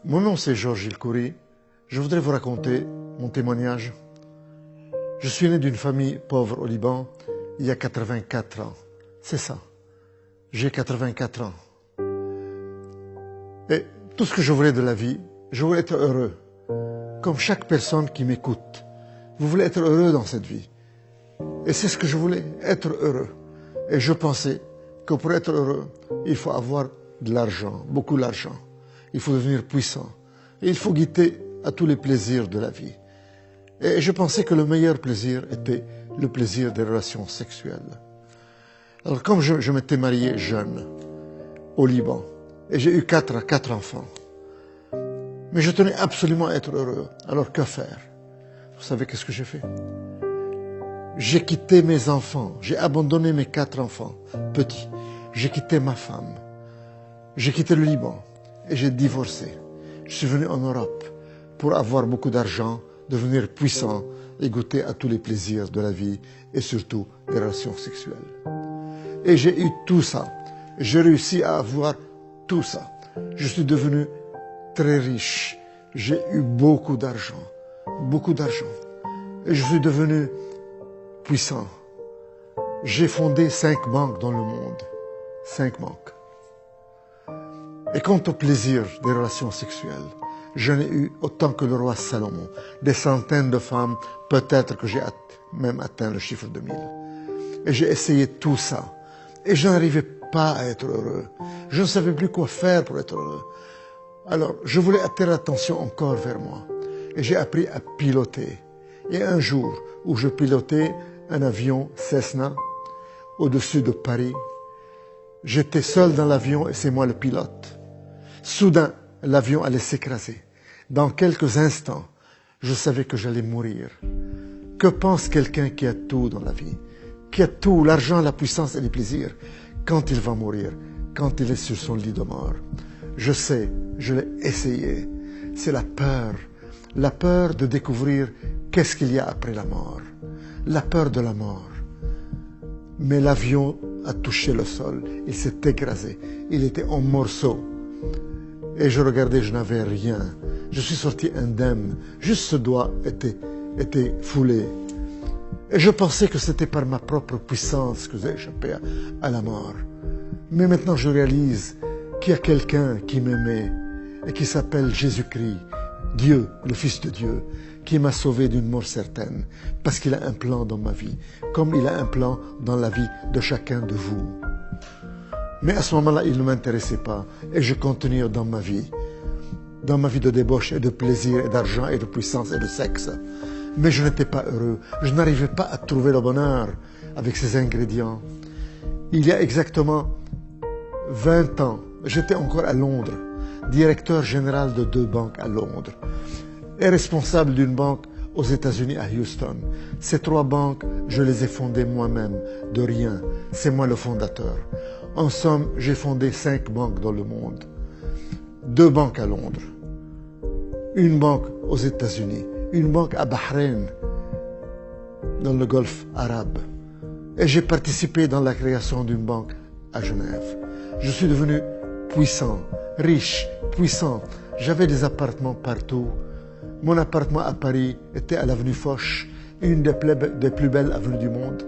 Mon nom c'est Georges Ilkouri. Je voudrais vous raconter mon témoignage. Je suis né d'une famille pauvre au Liban il y a 84 ans. C'est ça. J'ai 84 ans. Et tout ce que je voulais de la vie, je voulais être heureux. Comme chaque personne qui m'écoute. Vous voulez être heureux dans cette vie. Et c'est ce que je voulais, être heureux. Et je pensais que pour être heureux, il faut avoir de l'argent, beaucoup d'argent. Il faut devenir puissant. Et il faut goûter à tous les plaisirs de la vie. Et je pensais que le meilleur plaisir était le plaisir des relations sexuelles. Alors comme je m'étais marié jeune, au Liban, et j'ai eu quatre enfants, mais je tenais absolument à être heureux. Alors que faire? Vous savez qu'est-ce que j'ai fait? J'ai quitté mes enfants, j'ai abandonné mes 4 enfants, petits. J'ai quitté ma femme, j'ai quitté le Liban et j'ai divorcé. Je suis venu en Europe pour avoir beaucoup d'argent, devenir puissant et goûter à tous les plaisirs de la vie et surtout des relations sexuelles. Et j'ai eu tout ça. J'ai réussi à avoir tout ça. Je suis devenu très riche. J'ai eu beaucoup d'argent. Beaucoup d'argent. Et je suis devenu puissant. J'ai fondé 5 banques dans le monde. 5 banques. Et quant au plaisir des relations sexuelles, j'en ai eu autant que le roi Salomon. Des centaines de femmes, peut-être que j'ai même atteint le chiffre de 1000. Et j'ai essayé tout ça. Et je n'arrivais pas à être heureux. Je ne savais plus quoi faire pour être heureux. Alors, je voulais attirer l'attention encore vers moi. Et j'ai appris à piloter. Et un jour où je pilotais un avion Cessna au-dessus de Paris, j'étais seul dans l'avion et c'est moi le pilote. Soudain, l'avion allait s'écraser. Dans quelques instants, je savais que j'allais mourir. Que pense quelqu'un qui a tout dans la vie, qui a tout, l'argent, la puissance et les plaisirs, quand il va mourir, quand il est sur son lit de mort? Je sais, je l'ai essayé. C'est la peur de découvrir qu'est-ce qu'il y a après la mort, la peur de la mort. Mais l'avion a touché le sol, il s'est écrasé, il était en morceaux. Et je regardais, je n'avais rien. Je suis sorti indemne, juste ce doigt était foulé. Et je pensais que c'était par ma propre puissance que j'ai échappé à la mort. Mais maintenant je réalise qu'il y a quelqu'un qui m'aimait et qui s'appelle Jésus-Christ, Dieu, le Fils de Dieu, qui m'a sauvé d'une mort certaine, parce qu'il a un plan dans ma vie, comme il a un plan dans la vie de chacun de vous. Mais à ce moment-là, il ne m'intéressait pas, et je continuais dans ma vie de débauche et de plaisir et d'argent et de puissance et de sexe. Mais je n'étais pas heureux, je n'arrivais pas à trouver le bonheur avec ces ingrédients. Il y a exactement 20 ans, j'étais encore à Londres, directeur général de 2 banques à Londres et responsable d'une banque aux États-Unis à Houston. Ces 3 banques, je les ai fondées moi-même, de rien. C'est moi le fondateur. En somme, j'ai fondé 5 banques dans le monde. 2 banques à Londres, une banque aux États-Unis, une banque à Bahreïn, dans le Golfe arabe. Et j'ai participé dans la création d'une banque à Genève. Je suis devenu puissant, riche, puissant. J'avais des appartements partout. Mon appartement à Paris était à l'avenue Foch, une des plus belles avenues du monde.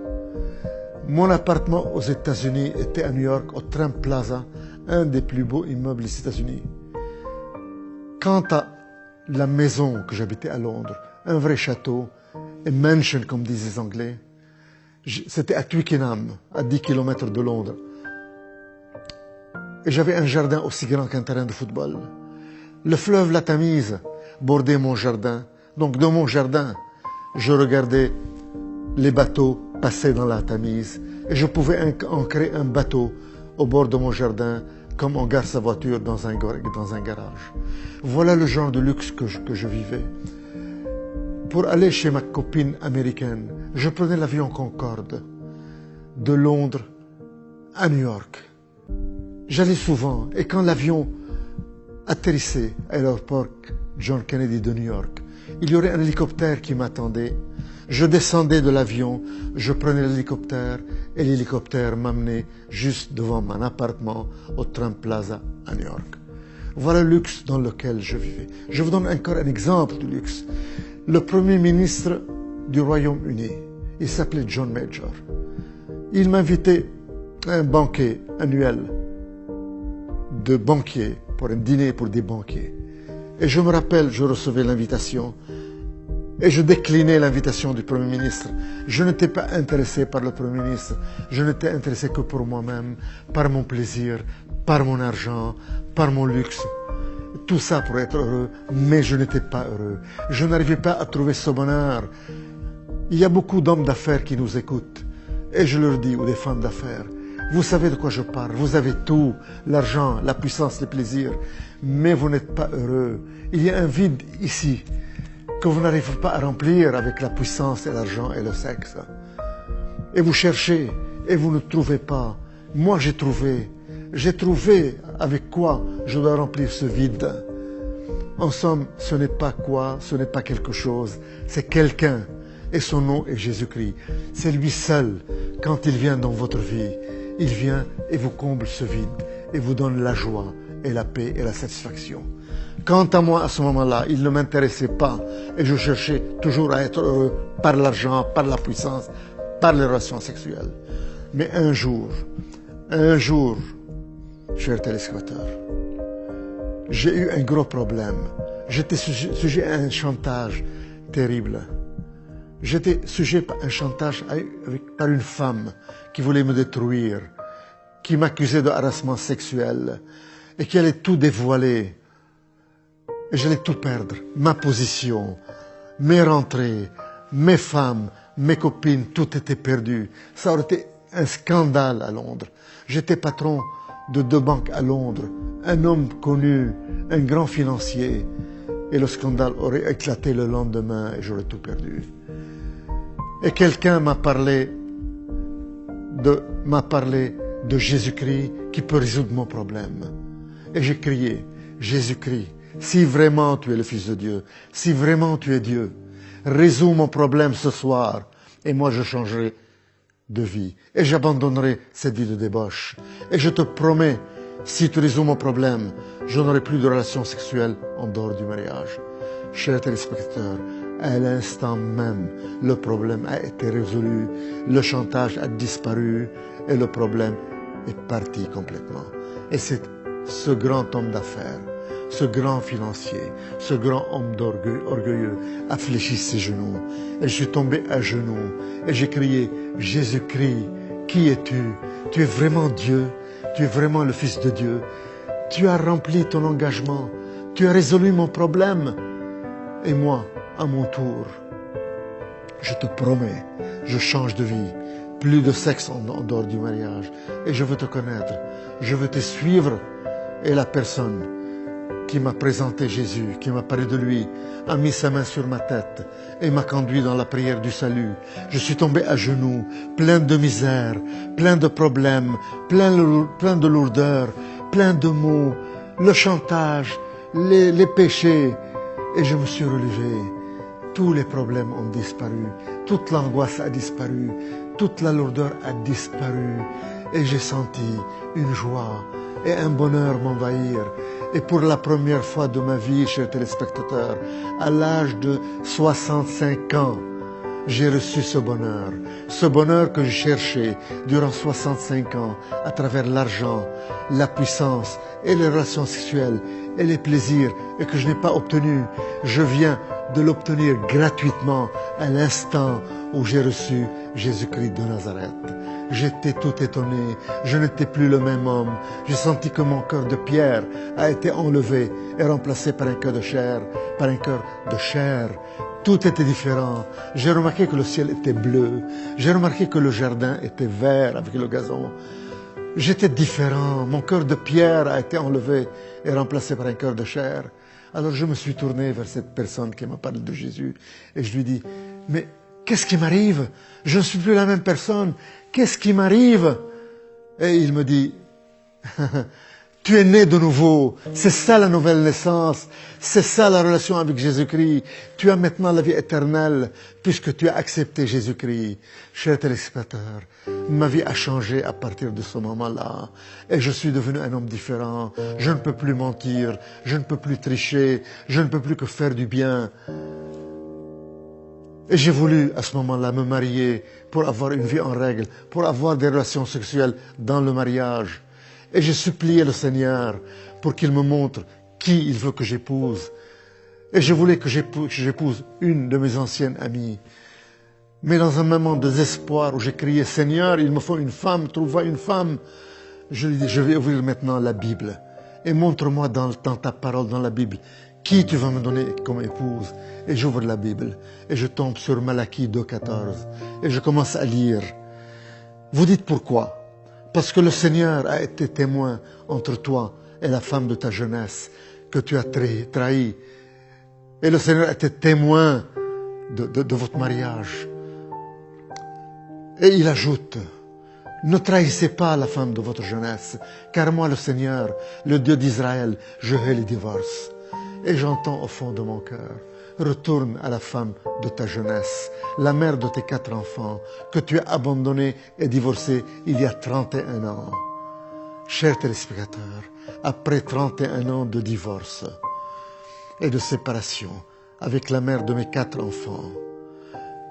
Mon appartement aux États-Unis était à New York, au Trump Plaza, un des plus beaux immeubles des États-Unis. Quant à la maison que j'habitais à Londres, un vrai château, a mansion comme disent les Anglais, c'était à Twickenham, à 10 km de Londres. Et j'avais un jardin aussi grand qu'un terrain de football. Le fleuve la Tamise bordait mon jardin. Donc dans mon jardin, je regardais les bateaux passer dans la Tamise. Et je pouvais ancrer un bateau au bord de mon jardin comme on gare sa voiture dans un garage. Voilà le genre de luxe que je vivais. Pour aller chez ma copine américaine, je prenais l'avion Concorde de Londres à New York. J'allais souvent, et quand l'avion atterrissait à l'aéroport John Kennedy de New York, il y aurait un hélicoptère qui m'attendait. Je descendais de l'avion, je prenais l'hélicoptère, et l'hélicoptère m'amenait juste devant mon appartement au Trump Plaza à New York. Voilà le luxe dans lequel je vivais. Je vous donne encore un exemple de luxe. Le premier ministre du Royaume-Uni, il s'appelait John Major. Il m'invitait à un banquet annuel de banquiers, pour un dîner pour des banquiers. Et je me rappelle, je recevais l'invitation et je déclinais l'invitation du Premier ministre. Je n'étais pas intéressé par le Premier ministre, je n'étais intéressé que pour moi-même, par mon plaisir, par mon argent, par mon luxe. Tout ça pour être heureux, mais je n'étais pas heureux. Je n'arrivais pas à trouver ce bonheur. Il y a beaucoup d'hommes d'affaires qui nous écoutent. Et je leur dis, ou des femmes d'affaires, vous savez de quoi je parle. Vous avez tout, l'argent, la puissance, les plaisirs, mais vous n'êtes pas heureux. Il y a un vide ici que vous n'arrivez pas à remplir avec la puissance et l'argent et le sexe. Et vous cherchez et vous ne trouvez pas. Moi, j'ai trouvé. J'ai trouvé avec quoi je dois remplir ce vide. En somme, ce n'est pas quoi, ce n'est pas quelque chose, c'est quelqu'un. Et son nom est Jésus-Christ. C'est lui seul, quand il vient dans votre vie, il vient et vous comble ce vide et vous donne la joie et la paix et la satisfaction. Quant à moi, à ce moment-là, il ne m'intéressait pas et je cherchais toujours à être heureux par l'argent, par la puissance, par les relations sexuelles. Mais un jour, chers téléspectateurs, j'ai eu un gros problème. J'étais sujet à un chantage terrible. J'étais sujet à un chantage par une femme qui voulait me détruire, qui m'accusait de harcèlement sexuel et qui allait tout dévoiler. Et j'allais tout perdre, ma position, mes rentrées, mes femmes, mes copines, tout était perdu. Ça aurait été un scandale à Londres. J'étais patron de 2 banques à Londres, un homme connu, un grand financier. Et le scandale aurait éclaté le lendemain et j'aurais tout perdu. Et quelqu'un m'a parlé de Jésus-Christ qui peut résoudre mon problème. Et j'ai crié, Jésus-Christ, si vraiment tu es le Fils de Dieu, si vraiment tu es Dieu, résous mon problème ce soir et moi je changerai de vie. Et j'abandonnerai cette vie de débauche. Et je te promets, si tu résous mon problème, je n'aurai plus de relations sexuelles en dehors du mariage. Chers téléspectateurs, à l'instant même, le problème a été résolu, le chantage a disparu et le problème est parti complètement. Et c'est ce grand homme d'affaires, ce grand financier, ce grand homme orgueilleux a fléchi ses genoux. Et je suis tombé à genoux et j'ai crié, Jésus-Christ, qui es-tu? Tu es vraiment Dieu, tu es vraiment le Fils de Dieu. Tu as rempli ton engagement, tu as résolu mon problème. Et moi, à mon tour, je te promets, je change de vie. Plus de sexe en dehors du mariage. Et je veux te connaître, je veux te suivre. Et la personne qui m'a présenté Jésus, qui m'a parlé de lui, a mis sa main sur ma tête et m'a conduit dans la prière du salut. Je suis tombé à genoux, plein de misère, plein de problèmes, plein de lourdeur, plein de maux, le chantage, les péchés. Et je me suis relevé. Tous les problèmes ont disparu, toute l'angoisse a disparu, toute la lourdeur a disparu. Et j'ai senti une joie et un bonheur m'envahir. Et pour la première fois de ma vie, chers téléspectateurs, à l'âge de 65 ans, j'ai reçu ce bonheur que je cherchais durant 65 ans à travers l'argent, la puissance et les relations sexuelles et les plaisirs et que je n'ai pas obtenu. Je viens de l'obtenir gratuitement à l'instant où j'ai reçu Jésus-Christ de Nazareth. J'étais tout étonné, je n'étais plus le même homme. J'ai senti que mon cœur de pierre a été enlevé et remplacé par un cœur de chair, Tout était différent. J'ai remarqué que le ciel était bleu. J'ai remarqué que le jardin était vert avec le gazon. J'étais différent. Mon cœur de pierre a été enlevé et remplacé par un cœur de chair. Alors je me suis tourné vers cette personne qui m'a parlé de Jésus et je lui dis, mais qu'est-ce qui m'arrive? Je ne suis plus la même personne. Qu'est-ce qui m'arrive? Et il me dit, Tu es né de nouveau. C'est ça la nouvelle naissance. C'est ça la relation avec Jésus-Christ. Tu as maintenant la vie éternelle puisque tu as accepté Jésus-Christ. Chers téléspectateurs, ma vie a changé à partir de ce moment-là. Et je suis devenu un homme différent. Je ne peux plus mentir. Je ne peux plus tricher. Je ne peux plus que faire du bien. Et j'ai voulu à ce moment-là me marier pour avoir une vie en règle, pour avoir des relations sexuelles dans le mariage. Et j'ai supplié le Seigneur pour qu'il me montre qui il veut que j'épouse. Et je voulais que j'épouse une de mes anciennes amies. Mais dans un moment de désespoir où j'ai crié, Seigneur, il me faut une femme, trouve-moi une femme. Je lui ai dit, je vais ouvrir maintenant la Bible. Et montre-moi dans ta parole, dans la Bible, qui tu vas me donner comme épouse. Et j'ouvre la Bible. Et je tombe sur Malachie 2,14. Et je commence à lire. Vous dites pourquoi? Parce que le Seigneur a été témoin entre toi et la femme de ta jeunesse que tu as trahi. Et le Seigneur a été témoin de votre mariage. Et il ajoute, ne trahissez pas la femme de votre jeunesse, car moi, le Seigneur, le Dieu d'Israël, je hais les divorces. Et j'entends au fond de mon cœur, retourne à la femme de ta jeunesse, la mère de tes 4 enfants, que tu as abandonnée et divorcée il y a 31 ans. Chers téléspectateurs, après 31 ans de divorce et de séparation avec la mère de mes 4 enfants,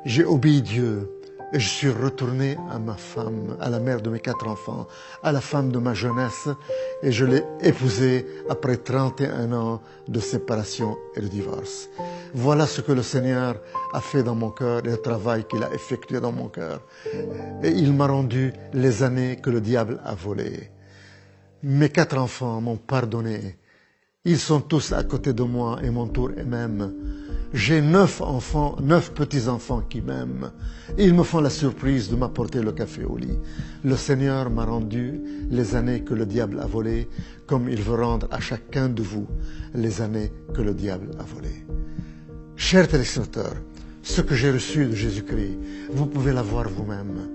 j'ai obéi Dieu et je suis retourné à ma femme, à la mère de mes 4 enfants, à la femme de ma jeunesse, et je l'ai épousée après 31 ans de séparation et de divorce. Voilà ce que le Seigneur a fait dans mon cœur et le travail qu'il a effectué dans mon cœur. Et il m'a rendu les années que le diable a volées. Mes 4 enfants m'ont pardonné. Ils sont tous à côté de moi et m'entourent eux-mêmes. J'ai 9 enfants, 9 petits-enfants qui m'aiment. Ils me font la surprise de m'apporter le café au lit. Le Seigneur m'a rendu les années que le diable a volées, comme il veut rendre à chacun de vous les années que le diable a volées. Chers téléspectateurs, ce que j'ai reçu de Jésus-Christ, vous pouvez l'avoir vous-même.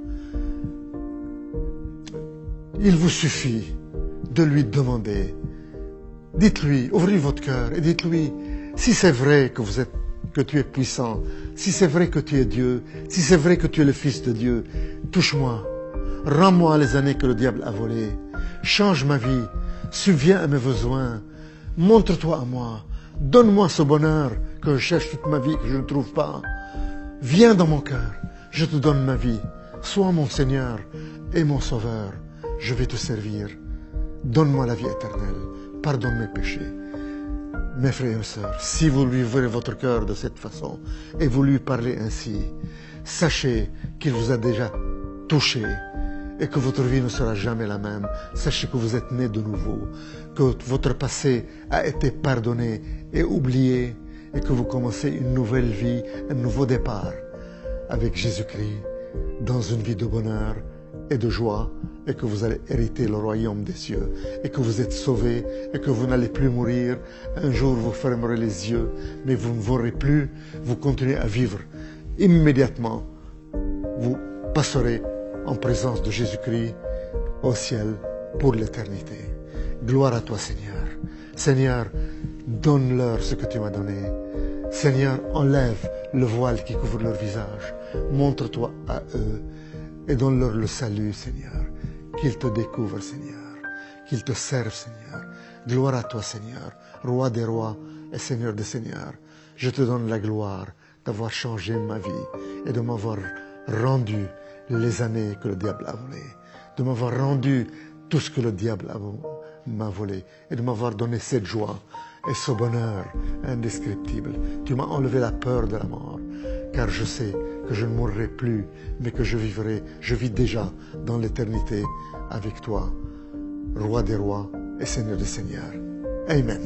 Il vous suffit de lui demander. Dites-lui, ouvrez votre cœur et dites-lui, si c'est vrai que tu es puissant, si c'est vrai que tu es Dieu, si c'est vrai que tu es le Fils de Dieu, touche-moi, rends-moi les années que le diable a volées, change ma vie, subviens à mes besoins, montre-toi à moi, donne-moi ce bonheur que je cherche toute ma vie, que je ne trouve pas. Viens dans mon cœur, je te donne ma vie, sois mon Seigneur et mon Sauveur, je vais te servir. Donne-moi la vie éternelle, pardonne mes péchés. Mes frères et sœurs, si vous lui ouvrez votre cœur de cette façon et vous lui parlez ainsi, sachez qu'il vous a déjà touché et que votre vie ne sera jamais la même. Sachez que vous êtes né de nouveau, que votre passé a été pardonné et oublié et que vous commencez une nouvelle vie, un nouveau départ avec Jésus-Christ dans une vie de bonheur et de joie, et que vous allez hériter le royaume des cieux, et que vous êtes sauvés, et que vous n'allez plus mourir. Un jour, vous fermerez les yeux, mais vous ne mourrez plus, vous continuez à vivre. Immédiatement, vous passerez en présence de Jésus-Christ au ciel pour l'éternité. Gloire à toi, Seigneur. Seigneur, donne-leur ce que tu m'as donné. Seigneur, enlève le voile qui couvre leur visage. Montre-toi à eux et donne-leur le salut, Seigneur. Qu'ils te découvrent, Seigneur. Qu'ils te servent, Seigneur. Gloire à toi, Seigneur, Roi des rois et Seigneur des seigneurs. Je te donne la gloire d'avoir changé ma vie et de m'avoir rendu les années que le diable a volées, de m'avoir rendu tout ce que le diable m'a volé et de m'avoir donné cette joie et ce bonheur indescriptible. Tu m'as enlevé la peur de la mort, car je sais que je ne mourrai plus, mais que je vis déjà dans l'éternité avec toi, Roi des rois et Seigneur des seigneurs. Amen.